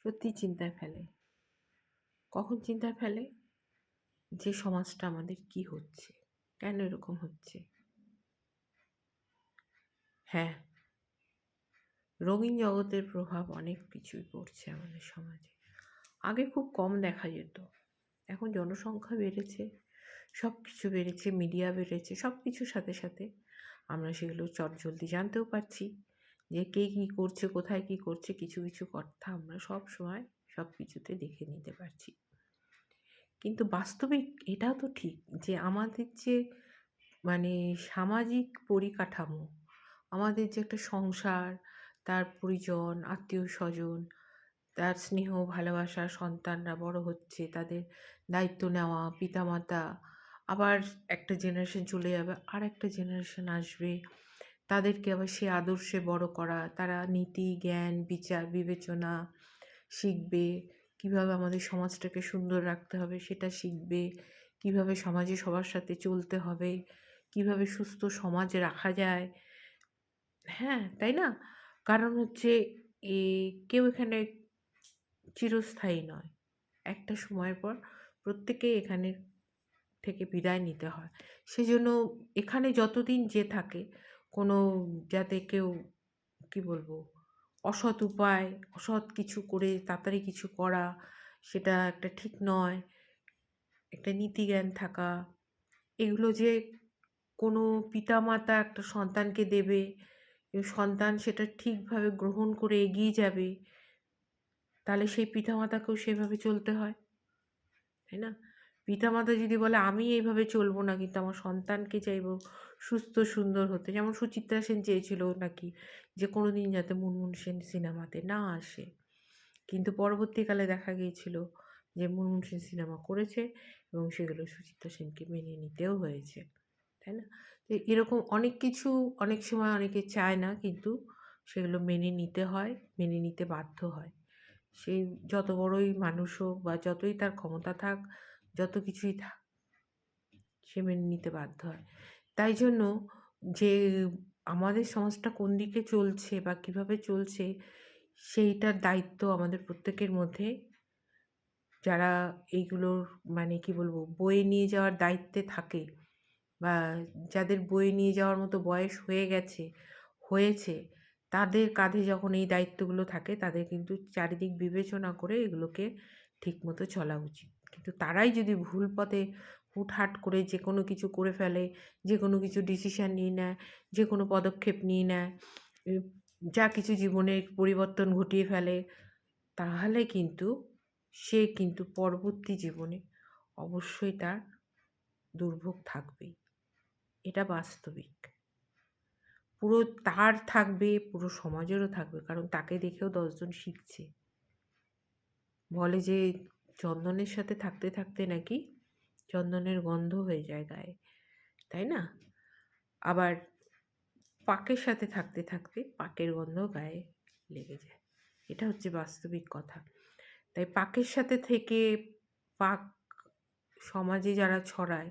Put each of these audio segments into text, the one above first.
সত্যি চিন্তায় ফেলে। কখন চিন্তায় ফেলে? যে সমাজটা আমাদের কি হচ্ছে? কেন এরকম হচ্ছে? হ্যাঁ, রঙিন জগতের প্রভাব অনেক কিছুই পড়ছে আমাদের সমাজে। আগে খুব কম দেখা যেত। এখন জনসংখ্যা বেড়েছে, সবকিছু বেড়েছে, মিডিয়া বেড়েছে, সবকিছুর সাথে সাথে আমরা সেগুলো চটজলদি জানতেও পারছি যে কে কী করছে, কোথায় কী করছে, কিছু কিছু কথা আমরা সবসময় সবকিছুতে দেখে নিতে পারছি। কিন্তু বাস্তবিক এটাও তো ঠিক যে আমাদের যে মানে সামাজিক পরিকাঠামো, আমাদের যে একটা সংসার, তার পরিজন, আত্মীয়স্বজন, তার স্নেহ ভালোবাসা, সন্তানরা বড় হচ্ছে, তাদের দায়িত্ব নেওয়া, পিতামাতা, আবার একটা জেনারেশন চলে যাবে, আরেকটা জেনারেশন আসবে। তাদেরকে আবার সে আদর্শে বড় করা, তারা নীতি, জ্ঞান, বিচার, বিবেচনা শিখবে। কীভাবে আমাদের সমাজটাকে সুন্দর রাখতে হবে সেটা শিখবে। কীভাবে সমাজে সবার সাথে চলতে হবে, কীভাবে সুস্থ সমাজ রাখা যায়। হ্যাঁ, তাই না? কারণ হচ্ছে এ কেউ এখানে চিরস্থায়ী নয়। একটা সময়ের পর প্রত্যেকেই এখানে থেকে বিদায় নিতে হয়। সেজন্য এখানে যতদিন যে থাকে কোনো যাতে কেউ কি বলবো অসৎ উপায়, অসৎ কিছু করে তাড়াতাড়ি কিছু করা সেটা একটা ঠিক নয়। একটা নীতিজ্ঞান থাকা, এগুলো যে কোনো পিতামাতা একটা সন্তানকে দেবে এবং সন্তান সেটা ঠিকভাবে গ্রহণ করে এগিয়ে যাবে, তাহলে সেই পিতামাতাকেও সেভাবে চলতে হয়, তাই না? পিতামাতা যদি বলে আমি এইভাবে চলবো না কিন্তু আমার সন্তানকে চাইবো সুস্থ সুন্দর হতে, যেমন সুচিত্রা সেন চেয়েছিল নাকি যে কোনোদিন যাতে মুনমুন সেন সিনেমাতে না আসে, কিন্তু পরবর্তীকালে দেখা গিয়েছিল যে মুনমুন সেন সিনেমা করেছে এবং সেগুলো সুচিত্রা সেনকে মেনে নিতেও হয়েছে, তাই না? তো এরকম অনেক কিছু অনেক সময় অনেকে চায় না, কিন্তু সেগুলো মেনে নিতে হয়, মেনে নিতে বাধ্য হয়। সে যত বড়ই মানুষ হোক বা যতই তার ক্ষমতা থাক, যত কিছুই থাক, সে মেনে নিতে বাধ্য হয়। তাই জন্য যে আমাদের সমাজটা কোন দিকে চলছে বা কিভাবে চলছে সেইটার দায়িত্ব আমাদের প্রত্যেকের মধ্যে, যারা এইগুলোর মানে কি বলবো বয়ে নিয়ে যাওয়ার দায়িত্বে থাকে বা যাদের বয়ে নিয়ে যাওয়ার মতো বয়স হয়ে গেছে, হয়েছে, তাদের কাঁধে যখন এই দায়িত্বগুলো থাকে তাদের কিন্তু চারিদিক বিবেচনা করে এগুলোকে ঠিকমতো চলা উচিত। কিন্তু তারাই যদি ভুল পথে হুটহাট করে যে কোনো কিছু করে ফেলে, যে কোনো কিছু ডিসিশন নিয়ে নেয়, যে কোনো পদক্ষেপ নিয়ে নেয়, উম যা কিছু জীবনের পরিবর্তন ঘটিয়ে ফেলে, তাহলে কিন্তু সে কিন্তু পরবর্তী জীবনে অবশ্যই তার দুর্ভোগ থাকবেই। এটা বাস্তবিক। পুরো তার থাকবে, পুরো সমাজেরও থাকবে। কারণ তাকে দেখেও ১০ জন শিখছে। বলে যে চন্দনের সাথে থাকতে থাকতে নাকি চন্দনের গন্ধ হয়ে যায় গায়ে, তাই না? আবার পাকের সাথে থাকতে থাকতে পাকের গন্ধ গায়ে লেগে যায়। এটা হচ্ছে বাস্তবিক কথা। তাই পাকের সাথে থেকে পাক সমাজে যারা ছড়ায়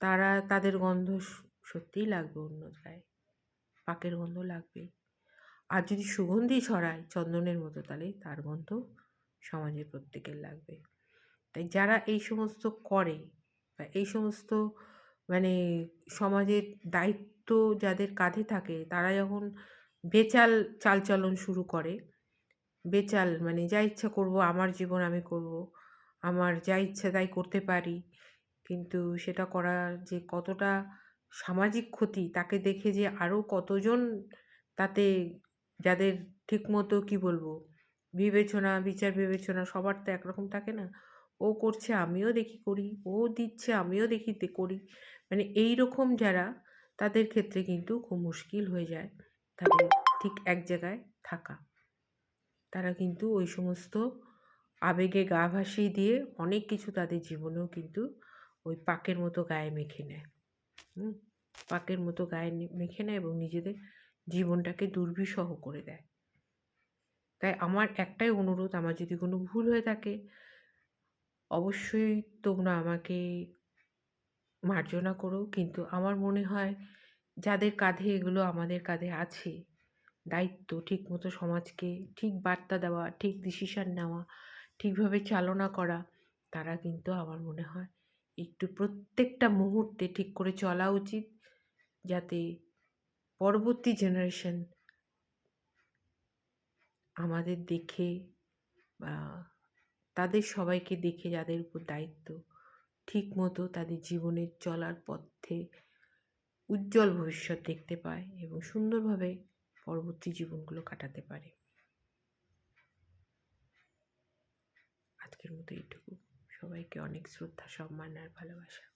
তারা তাদের গন্ধ সত্যিই লাগবে অন্যর গায়ে। পাকের গন্ধ লাগবেই। আর যদি সুগন্ধি ছড়ায় চন্দনের মতো, তাহলে তার গন্ধ সমাজের প্রত্যেকের লাগবে। তাই যারা এই সমস্ত করে বা এই সমস্ত মানে সমাজের দায়িত্ব যাদের কাঁধে থাকে, তারা যখন বেচাল চালচলন শুরু করে, বেচাল মানে যা ইচ্ছা করব, আমার জীবন আমি করব, আমার যা ইচ্ছা তাই করতে পারি, কিন্তু সেটা করার যে কতটা সামাজিক ক্ষতি তাকে দেখে যে আরও কতজন তাতে, যাদের ঠিকমতো কি বলবো বিবেচনা, বিচার বিবেচনা সবার তো একরকম থাকে না। ও করছে আমিও দেখি করি, ও দিচ্ছে আমিও দেখি করি। মানে এইরকম যারা, তাদের ক্ষেত্রে কিন্তু খুব মুশকিল হয়ে যায় তাদের ঠিক এক জায়গায় থাকা। তারা কিন্তু ওই সমস্ত আবেগে গা ভাসিয়ে দিয়ে অনেক কিছু তাদের জীবনেও কিন্তু ওই পাকের মতো গায়ে মেখে নেয়। হুম? পাকের মতো গায়ে মেখে নেয় এবং নিজেদের জীবনটাকে দুর্বিষহ করে দেয়। তাই আমার একটাই অনুরোধ, আমার যদি কোনো ভুল হয়ে থাকে অবশ্যই তোমরা আমাকে মার্জনা করো। কিন্তু আমার মনে হয় যাদের কাঁধে এগুলো আমাদের কাঁধে আছে, দায়িত্ব, ঠিকমতো সমাজকে ঠিক বার্তা দেওয়া, ঠিক ডিসিশন নেওয়া, ঠিকভাবে চালনা করা, তারা কিন্তু আমার মনে হয় একটু প্রত্যেকটা মুহূর্তে ঠিক করে চলা উচিত, যাতে পরবর্তী জেনারেশন আমাদের দেখে বা তাদের সবাইকে দেখে, যাদের উপর দায়িত্ব, ঠিকমতো তাদের জীবনের চলার পথে উজ্জ্বল ভবিষ্যৎ দেখতে পায় এবং সুন্দরভাবে পরবর্তী জীবনগুলো কাটাতে পারে। আজকের মতো এইটুকু। সবাইকে অনেক শ্রদ্ধা, সম্মান আর ভালোবাসা।